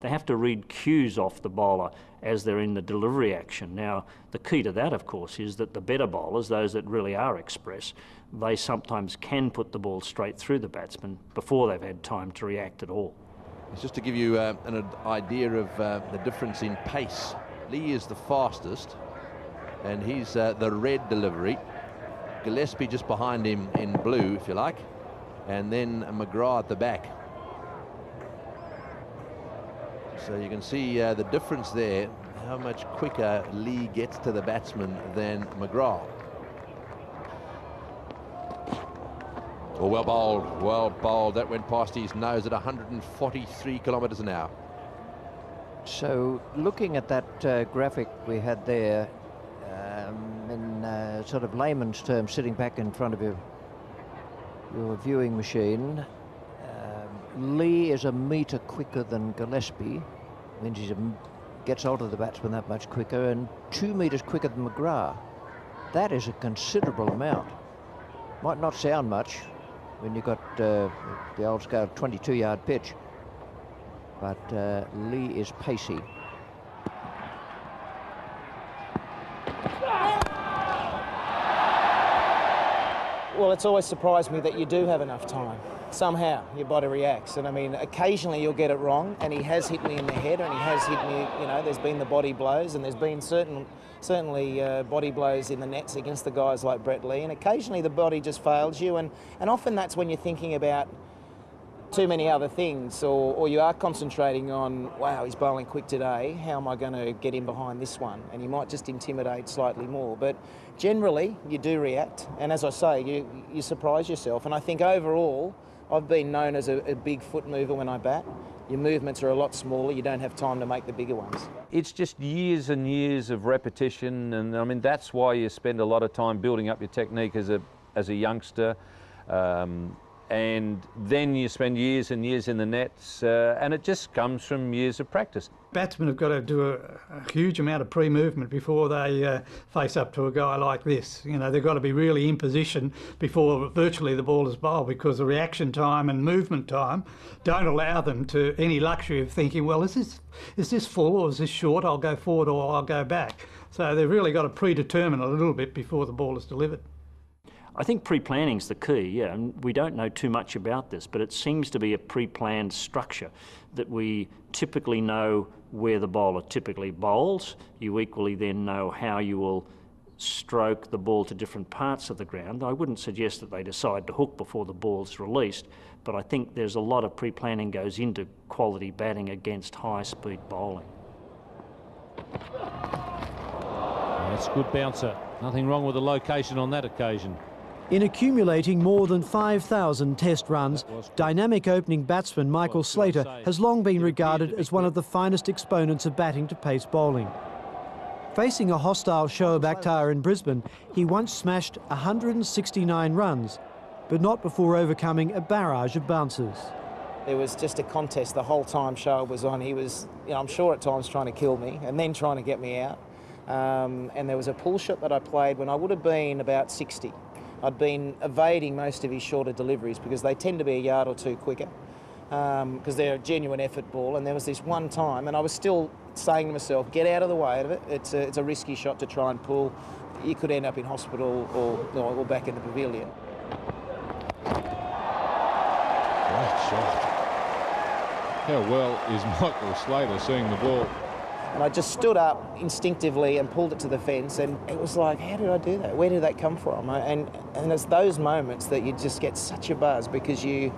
They have to read cues off the bowler as they're in the delivery action. Now, the key to that, of course, is that the better bowlers, those that really are express, they sometimes can put the ball straight through the batsman before they've had time to react at all. It's just to give you an idea of the difference in pace. Lee is the fastest, and he's the red delivery. Gillespie just behind him in blue, if you like, and then McGrath at the back. So you can see the difference there, how much quicker Lee gets to the batsman than McGrath. Oh, well bowled, well bowled. That went past his nose at 143 kilometres an hour. So looking at that graphic we had there, in sort of layman's terms, sitting back in front of your viewing machine, Lee is a metre quicker than Gillespie, means he gets onto the batsman that much quicker, and 2 metres quicker than McGrath. That is a considerable amount. Might not sound much when you've got the old scale 22-yard pitch, but Lee is pacey. Well, it's always surprised me that you do have enough time. Somehow your body reacts, and I mean, occasionally you'll get it wrong, and he has hit me in the head, and he has hit me, you know, there's been the body blows, and there's been certainly body blows in the nets against the guys like Brett Lee, and occasionally the body just fails you, and often that's when you're thinking about too many other things, or you are concentrating on, wow, he's bowling quick today, how am I going to get in behind this one? And you might just intimidate slightly more, but generally you do react, and as I say, you surprise yourself, and I think overall I've been known as a big foot mover when I bat. Your movements are a lot smaller, you don't have time to make the bigger ones. It's just years and years of repetition, and I mean that's why you spend a lot of time building up your technique as a youngster. And then you spend years and years in the nets, and it just comes from years of practice. Batsmen have got to do a huge amount of pre-movement before they face up to a guy like this. You know, they've got to be really in position before virtually the ball is bowled, because the reaction time and movement time don't allow them to any luxury of thinking, well, is this full or is this short? I'll go forward or I'll go back. So they've really got to predetermine a little bit before the ball is delivered. I think pre-planning's the key, yeah, and we don't know too much about this, but it seems to be a pre-planned structure that we typically know where the bowler typically bowls. You equally then know how you will stroke the ball to different parts of the ground. I wouldn't suggest that they decide to hook before the ball's released, but I think there's a lot of pre-planning goes into quality batting against high-speed bowling. That's a good bouncer. Nothing wrong with the location on that occasion. In accumulating more than 5,000 test runs, dynamic opening batsman Michael Slater has long been regarded as one of the finest exponents of batting to pace bowling. Facing a hostile Shoaib Akhtar in Brisbane, he once smashed 169 runs, but not before overcoming a barrage of bouncers. It was just a contest the whole time Shoaib was on. He was, you know, I'm sure at times trying to kill me and then trying to get me out. And there was a pull shot that I played when I would have been about 60. I'd been evading most of his shorter deliveries because they tend to be a yard or two quicker, because they're a genuine effort ball. And there was this one time, and I was still saying to myself, get out of the way of it. It's a risky shot to try and pull. You could end up in hospital or back in the pavilion. Great shot. How well is Michael Slater seeing the ball? And I just stood up instinctively and pulled it to the fence, and it was like, how did I do that? Where did that come from? And it's those moments that you just get such a buzz, because you